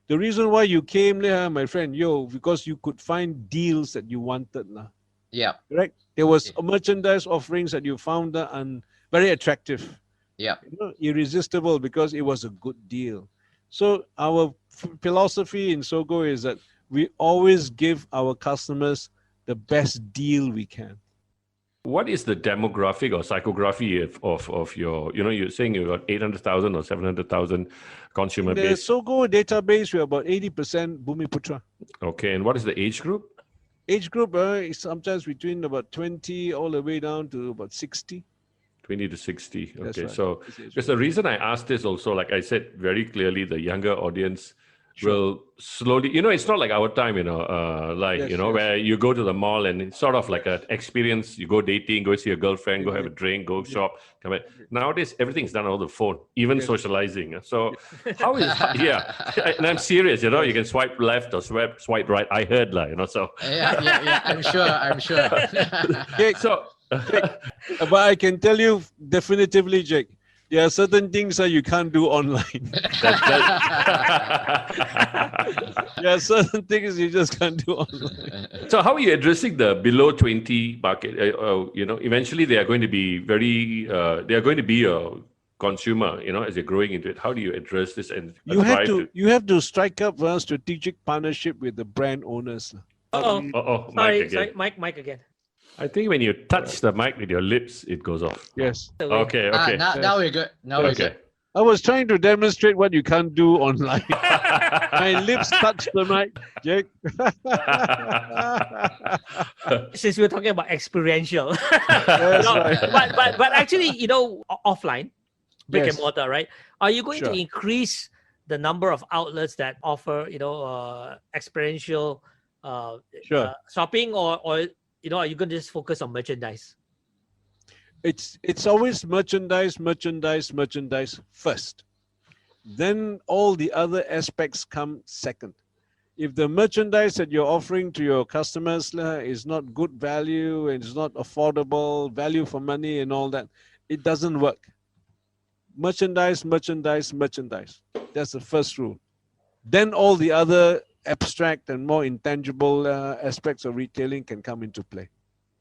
S3: The reason why you came there, my friend, because you could find deals that you wanted.
S5: Yeah,
S3: Correct? There was a merchandise offerings that you found very attractive,
S5: yeah.
S3: irresistible because it was a good deal. So our philosophy in Sogo is that we always give our customers the best deal we can.
S4: What is the demographic or psychography of your, you're saying you got 800,000 or 700,000 consumer
S3: In the
S4: base.
S3: Sogo database, we're about 80% Bumiputra.
S4: Okay, and what is the age group?
S3: Age group is sometimes between about 20 all the way down to about 60.
S4: 20 to 60.
S3: That's
S4: Okay,
S3: right.
S4: so
S3: That's the age
S4: because
S3: group.
S4: the reason I asked this also, like I said very clearly, the younger audience
S3: Sure.
S4: will slowly, it's not like our time,
S3: Yes, yes.
S4: where you go to the mall and it's sort of like an experience. You go dating, go see your girlfriend, go have a drink, go shop, come back. Nowadays, everything's done over the phone, even
S3: Yes.
S4: socializing. So how is, yeah, and I'm serious, you can swipe left or swipe right. I heard, so.
S5: Yeah. I'm sure.
S3: Jake,
S4: So,
S3: but I can tell you definitively, Jake, there are certain things that you can't do online. There are certain things you just can't do online.
S4: So how are you addressing the below 20 market? Eventually they are going to be they are going to be a consumer, as you're growing into it. How do you address this and
S3: You have
S4: drive
S3: you have to strike up a strategic partnership with the brand owners.
S2: Oh,
S4: Mike
S2: sorry,
S4: again.
S2: Mike again.
S4: I think when you touch the mic with your lips, it goes off.
S3: Yes.
S4: Okay.
S5: Now we're good. Now we're good.
S3: I was trying to demonstrate what you can't do online. My lips touched the mic, Jake.
S2: Since we're talking about experiential,
S3: That's
S2: No,
S3: right.
S2: but actually, offline, brick and
S3: Yes.
S2: mortar, right? Are you going
S3: Sure.
S2: to increase the number of outlets that offer, experiential
S3: Sure.
S2: shopping, or are you going to just focus on merchandise?
S3: It's always merchandise first. Then all the other aspects come second. If the merchandise that you're offering to your customers is not good value and it's not affordable, value for money and all that, it doesn't work. Merchandise. That's the first rule. Then all the other abstract and more intangible aspects of retailing can come into play.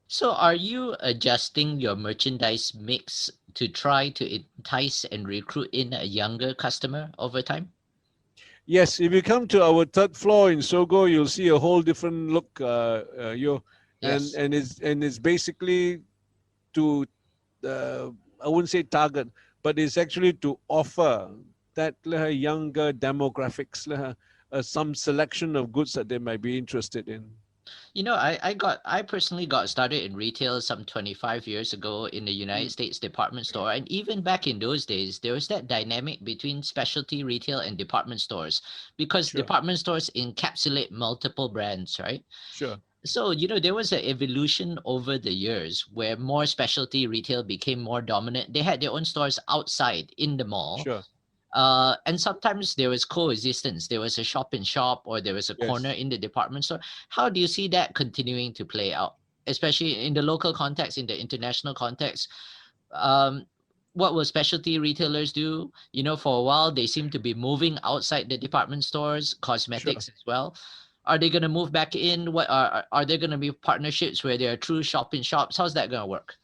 S5: So are you adjusting your merchandise mix to try to entice and recruit in a younger customer over time?
S3: Yes, if you come to our third floor in Sogo, you'll see a whole different look.
S5: Yes.
S3: And it's basically to I wouldn't say target, but it's actually to offer that younger demographics, some selection of goods that they might be interested in.
S5: You know, I personally got started in retail some 25 years ago in the United States department store. And even back in those days, there was that dynamic between specialty retail and department stores because
S3: Sure.
S5: department stores encapsulate multiple brands, right?
S3: Sure.
S5: So, you know, there was an evolution over the years where more specialty retail became more dominant. They had their own stores outside in the mall.
S3: Sure.
S5: And sometimes there was coexistence. There was a shop in shop or there was a
S3: Yes.
S5: corner in the department store. How do you see that continuing to play out, especially in the local context, in the international context? What will specialty retailers do? You know, for a while, they seem to be moving outside the department stores, cosmetics as well. Are they going to move back in? What are there going to be partnerships where there are true shop in shops? How's that going to work?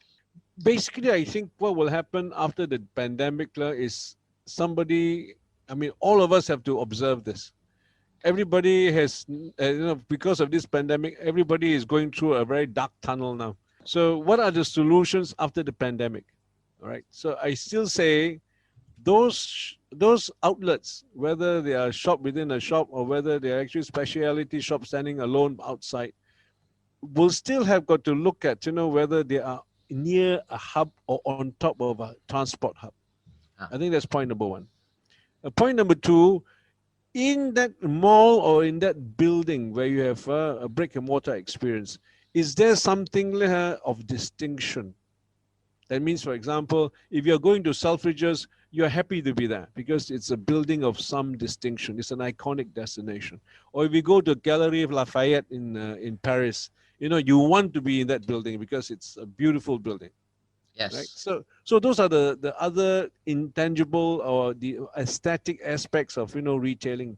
S3: Basically, I think what will happen after the pandemic is somebody, I mean, all of us have to observe this. Everybody has, because of this pandemic, everybody is going through a very dark tunnel now. So what are the solutions after the pandemic? All right. So I still say those outlets, whether they are shop within a shop or whether they are actually specialty shops standing alone outside, will still have got to look at, whether they are near a hub or on top of a transport hub. I think that's point number one. Point number two, in that mall or in that building where you have a brick and mortar experience, is there something of distinction? That means, for example, if you're going to Selfridges, you're happy to be there because it's a building of some distinction. It's an iconic destination. Or if you go to Galerie of Lafayette in Paris, you want to be in that building because it's a beautiful building.
S5: Yes.
S3: Right? So those are the other intangible or the aesthetic aspects of retailing.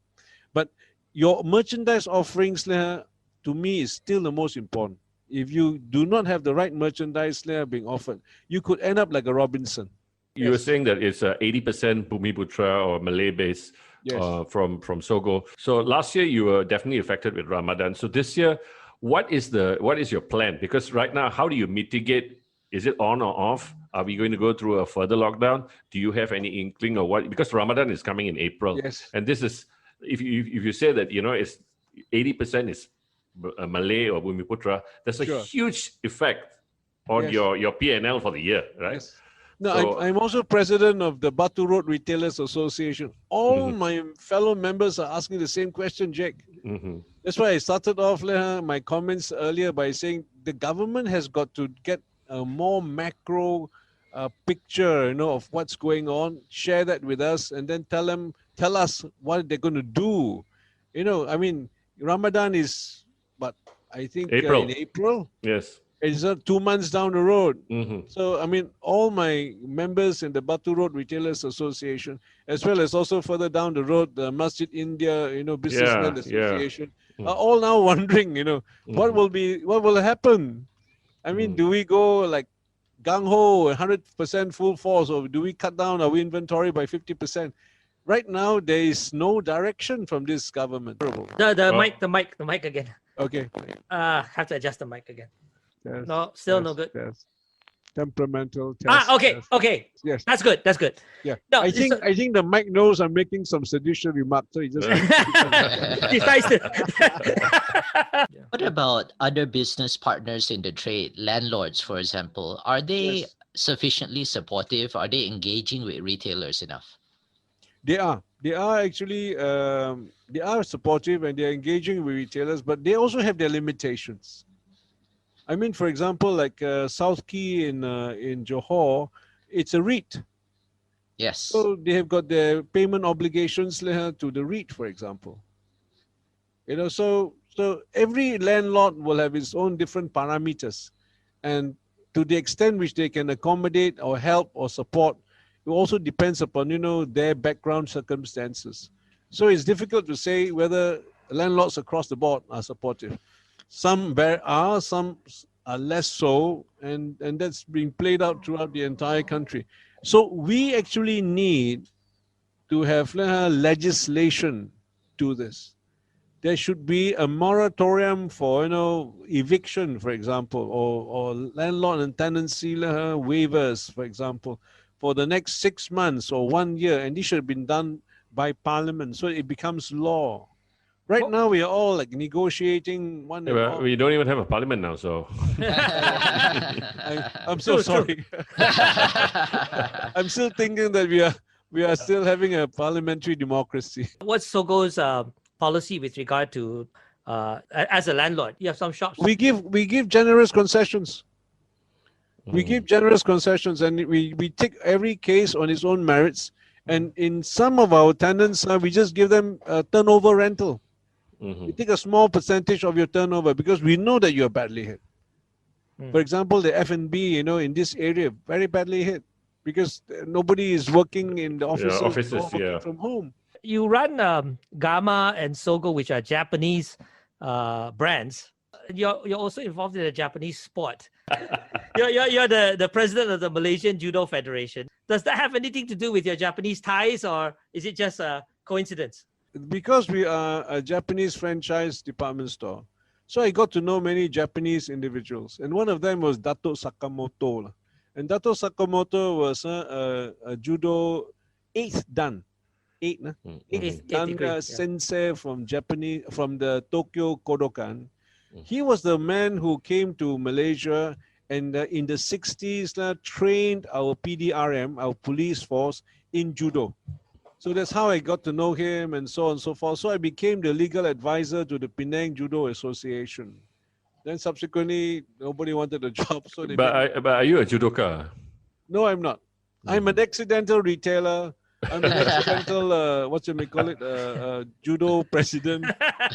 S3: But your merchandise offerings to me is still the most important. If you do not have the right merchandise being offered, you could end up like a Robinson.
S4: You were saying that it's 80% Bumiputra or Malay base from Sogo. So last year you were definitely affected with Ramadan. So this year, what is your plan? Because right now, how do you mitigate? Is it on or off? Are we going to go through a further lockdown? Do you have any inkling or what? Because Ramadan is coming in April.
S3: Yes.
S4: And this is, if you say that, it's 80% is Malay or Bumiputra, there's a huge effect on your P&L for the year, right?
S3: Yes. No, I'm also president of the Batu Road Retailers Association. All my fellow members are asking the same question, Jake. That's why I started off my comments earlier by saying the government has got to get a more macro picture, of what's going on, share that with us, and then tell us what they're going to do. I mean, Ramadan is, I think
S4: April.
S3: in April.
S4: Yes.
S3: It's 2 months down the road. So, I mean, all my members in the Batu Road Retailers Association, as well as also further down the road, the Masjid India, Businessmen Association, are all now wondering, what will happen? I mean, do we go like gung-ho, 100% full force, or do we cut down our inventory by 50%? Right now, there is no direction from this government.
S2: The mic again.
S3: Okay.
S2: Have to adjust the mic again.
S3: Test,
S2: No, still
S3: test,
S2: no good.
S3: Test. Temperamental test.
S2: Okay,
S3: test.
S2: okay.
S3: Yes.
S2: That's good.
S3: Yeah.
S2: No,
S3: I think the mic knows I'm making some seditious remarks, so he just
S2: decides to.
S5: What about other business partners in the trade, landlords, for example? Are they sufficiently supportive? Are they engaging with retailers enough?
S3: They are. They are actually they are supportive and they're engaging with retailers, but they also have their limitations. I mean, for example, like South Key in Johor, it's a REIT.
S5: Yes.
S3: So they have got their payment obligations to the REIT, for example. So every landlord will have its own different parameters, and to the extent which they can accommodate or help or support, it also depends upon their background circumstances. So it's difficult to say whether landlords across the board are supportive. Some are, some are less so, and that's being played out throughout the entire country. So we actually need to have legislation to this. There should be a moratorium for eviction, for example, or landlord and tenancy waivers, for example, for the next 6 months or 1 year, and this should have been done by Parliament, so it becomes law. Right now, we are all like negotiating one
S4: Yeah,
S3: and
S4: but
S3: all.
S4: we don't even have a parliament now, so.
S3: I'm so
S2: True,
S3: sorry. I'm still thinking that we are still having a parliamentary democracy.
S2: What's Sogo's policy with regard to as a landlord? You have some shops.
S3: We give generous concessions. We give generous concessions, and we take every case on its own merits. And in some of our tenants, we just give them a turnover rental. We take a small percentage of your turnover because we know that you are badly hit. For example, the F&B, in this area, very badly hit because nobody is working in the offices,
S4: offices,
S3: or working
S4: yeah.
S3: from home.
S2: You run Gamma and Sogo, which are Japanese brands. You're also involved in the Japanese sport. You're the president of the Malaysian Judo Federation. Does that have anything to do with your Japanese ties, or is it just a coincidence?
S3: Because we are a Japanese franchise department store, so I got to know many Japanese individuals, and one of them was Dato Sakamoto. And Dato Sakamoto was a judo eighth dan
S2: degree,
S3: sensei from the Tokyo Kodokan. He was the man who came to Malaysia and in the 60s trained our PDRM, our police force, in judo. So that's how I got to know him and so on and so forth. So I became the legal advisor to the Penang Judo Association. Then subsequently, nobody wanted a job. So they
S4: But are you a judoka?
S3: No, I'm not. I'm an accidental retailer. I'm an accidental, what you may call it, judo president.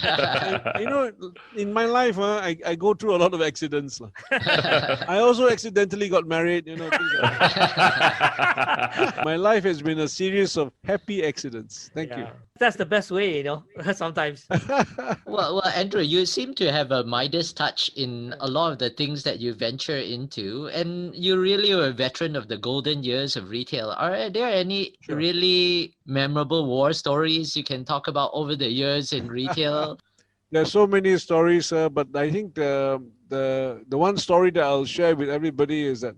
S3: And, in my life, I go through a lot of accidents. I also accidentally got married. My life has been a series of happy accidents. Thank you.
S2: That's the best way, sometimes.
S5: Well, Andrew, you seem to have a Midas touch in a lot of the things that you venture into, and you really are a veteran of the golden years of retail. Are there any really memorable war stories you can talk about over the years in retail?
S3: There's so many stories, but I think the one story that I'll share with everybody is that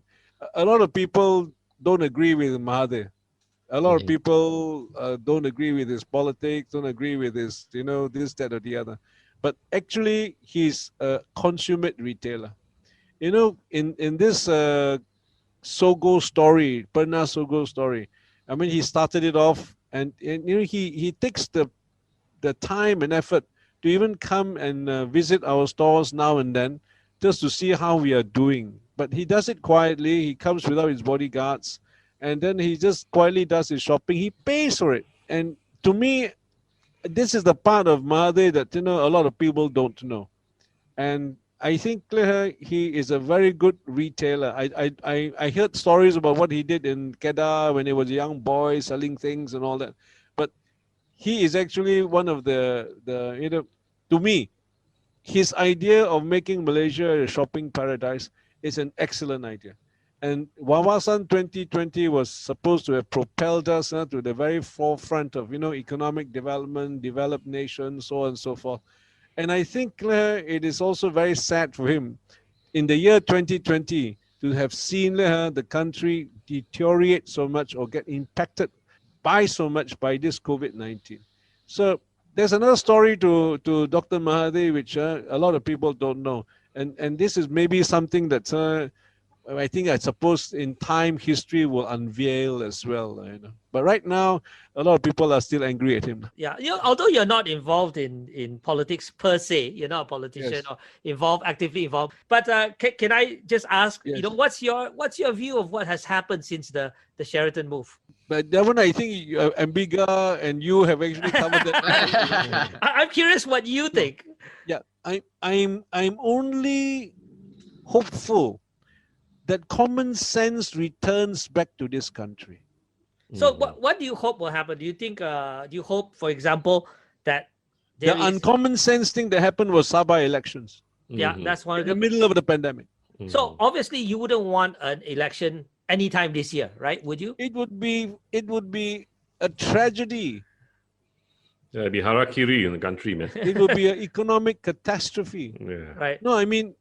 S3: a lot of people don't agree with Mahathir. A lot of people don't agree with his politics, don't agree with his, this, that, or the other. But actually, he's a consummate retailer. In this Sogo story, Perna Sogo story, I mean, he started it off, and he takes the time and effort to even come and visit our stores now and then, just to see how we are doing. But he does it quietly. He comes without his bodyguards. And then he just quietly does his shopping. He pays for it. And to me, this is the part of Mahathir that a lot of people don't know. And I think he is a very good retailer. I heard stories about what he did in Kedah when he was a young boy selling things and all that. But he is actually one of the to me, his idea of making Malaysia a shopping paradise is an excellent idea. And Wawasan 2020 was supposed to have propelled us to the very forefront of, economic development, developed nations, so on and so forth. And I think it is also very sad for him in the year 2020 to have seen the country deteriorate so much or get impacted by so much by this COVID-19. So there's another story to Dr. Mahathir, which a lot of people don't know. And this is maybe something that I suppose in time history will unveil as well. But right now, a lot of people are still angry at him.
S2: Yeah, although you're not involved in politics per se, you're not a politician or actively involved. But can I just ask, what's your view of what has happened since the Sheraton move?
S3: But that one, I think Ambiga and you have actually covered that.
S2: I'm curious what you think.
S3: Yeah, I'm only hopeful that common sense returns back to this country.
S2: So what do you hope will happen? Do you think, do you hope, for example, that
S3: the uncommon sense thing that happened was Sabah elections.
S2: Yeah, that's one
S3: in the middle of the pandemic.
S2: So obviously you wouldn't want an election anytime this year, right? Would you?
S3: It would be a tragedy.
S4: Yeah, it'd be harakiri in the country, man.
S3: It would be an economic catastrophe.
S4: Yeah.
S2: Right.
S3: No, I mean,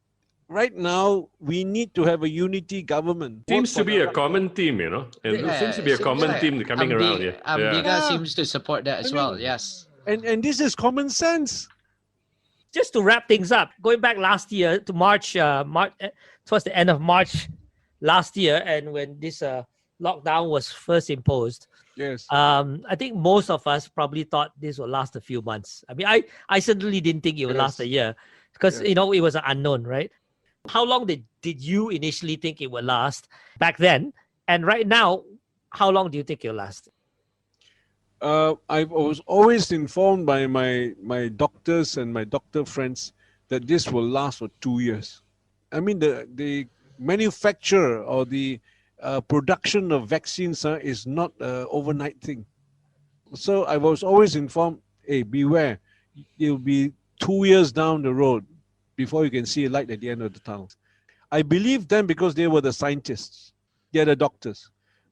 S3: right now we need to have a unity government.
S4: Seems to be a common theme, you know. And it seems to be a common theme coming around here.
S5: Amdiga seems to support that as well. Yes.
S3: And this is common sense.
S2: Just to wrap things up, going back last year to March, towards the end of March last year, and when this lockdown was first imposed,
S3: Yes.
S2: I think most of us probably thought this would last a few months. I mean, I certainly didn't think it would last a year because, you know, it was an unknown, right? How long did you initially think it would last back then? And right now, how long do you think it'll last?
S3: I was always informed by my doctors and my doctor friends that this will last for 2 years. I mean, the manufacture or the production of vaccines is not an overnight thing. So I was always informed, hey, beware, it'll be 2 years down the road before you can see a light at the end of the tunnel. I believe them because they were the scientists. They're the doctors.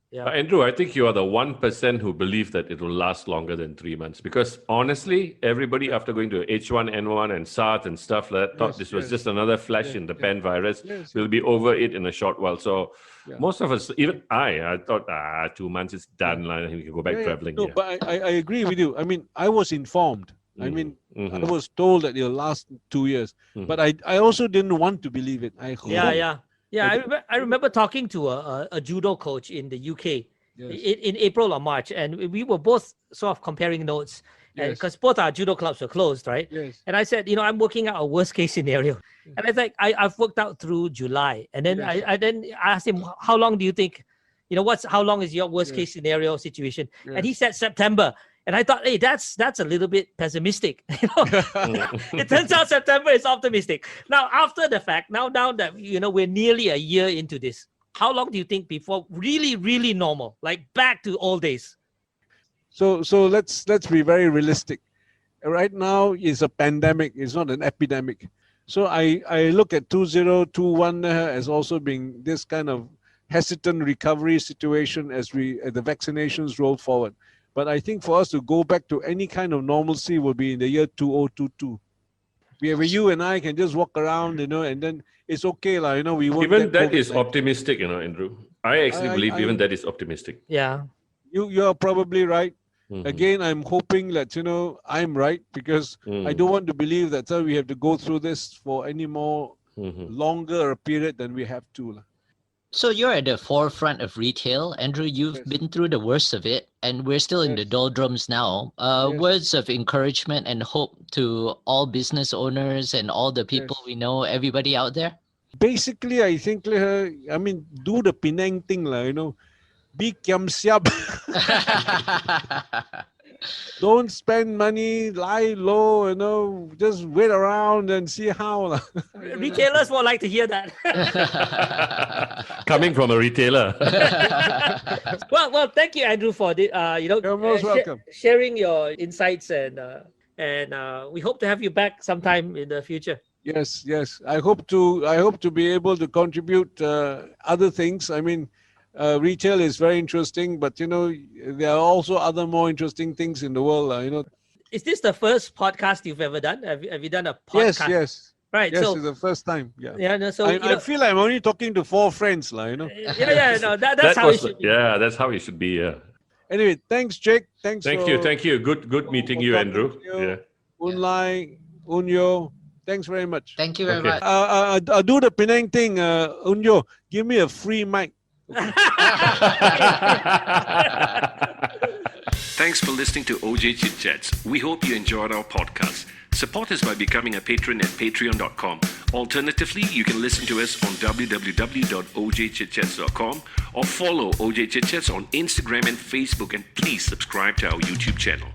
S2: Yeah.
S4: Andrew, I think you are the 1% who believe that it will last longer than 3 months. Because honestly, everybody after going to H1N1 and SARS and stuff like that thought this was just another flash in the pan virus. We'll be over it in a short while. So most of us, even I thought 2 months is done. Like, we can go back traveling.
S3: No, but I agree with you. I mean, I was informed. I mean, I was told that it'll last 2 years. But I also didn't want to believe it.
S2: I remember talking to a judo coach in the UK in April or March, and we were both sort of comparing notes because both our judo clubs were closed, right?
S3: Yes.
S2: And I said, you know, I'm working out a worst case scenario, and I think I've worked out through July, and then I asked him, how long do you think, you know, how long is your worst case scenario situation? And he said September. And I thought, hey, that's a little bit pessimistic. You know, it turns out September is optimistic. Now, after the fact, now that, you know, we're nearly a year into this, how long do you think before really, really normal, like back to old days?
S3: So let's be very realistic. Right now is a pandemic. It's not an epidemic. So I look at 2021 as also being this kind of hesitant recovery situation as the vaccinations roll forward. But I think for us to go back to any kind of normalcy will be in the year 2022. Where you and I can just walk around, you know, and then it's okay, you know, we won't.
S4: Even that is optimistic, you know, Andrew. I actually believe even that is optimistic.
S2: Yeah.
S3: You're probably right. Again, I'm hoping that, you know, I'm right because I don't want to believe that we have to go through this for any more longer a period than we have to.
S5: So you're at the forefront of retail, Andrew. You've been through the worst of it, and we're still in the doldrums now. Words of encouragement and hope to all business owners and all the people we know, everybody out there?
S3: Basically, I think, I mean, do the Penang thing, you know, be kiam siap. Don't spend money, lie low, you know, just wait around and see how.
S2: Retailers would like to hear that.
S4: Coming from a retailer.
S2: Well, thank you, Andrew, for the, you know,
S3: You're most welcome.
S2: Sharing your insights, and we hope to have you back sometime in the future.
S3: Yes. I hope to be able to contribute other things. I mean, retail is very interesting, but you know, there are also other more interesting things in the world. You know,
S2: is this the first podcast you've ever done? Have you done a podcast?
S3: Yes.
S2: Right.
S3: Yes,
S2: so
S3: it's the first time. Yeah.
S2: Yeah. No, so
S3: I feel I'm only talking to 4 friends, you know.
S2: Yeah. No, that's how it should be.
S4: Yeah, that's how it should be. Yeah.
S3: Anyway, thanks, Jake. Thank
S4: you. Good meeting you, Andrew. Yeah.
S3: Oon Lai, Oon Yo. Thanks very much.
S5: Thank you very much.
S3: I'll do the Penang thing. Oon Yo, give me a free mic.
S6: Thanks for listening to OJ Chit Chats. We hope you enjoyed our podcast. Support us by becoming a patron at patreon.com. Alternatively, you can listen to us on www.ojchitchats.com or follow OJ Chit Chats on Instagram and Facebook, and please subscribe to our YouTube channel.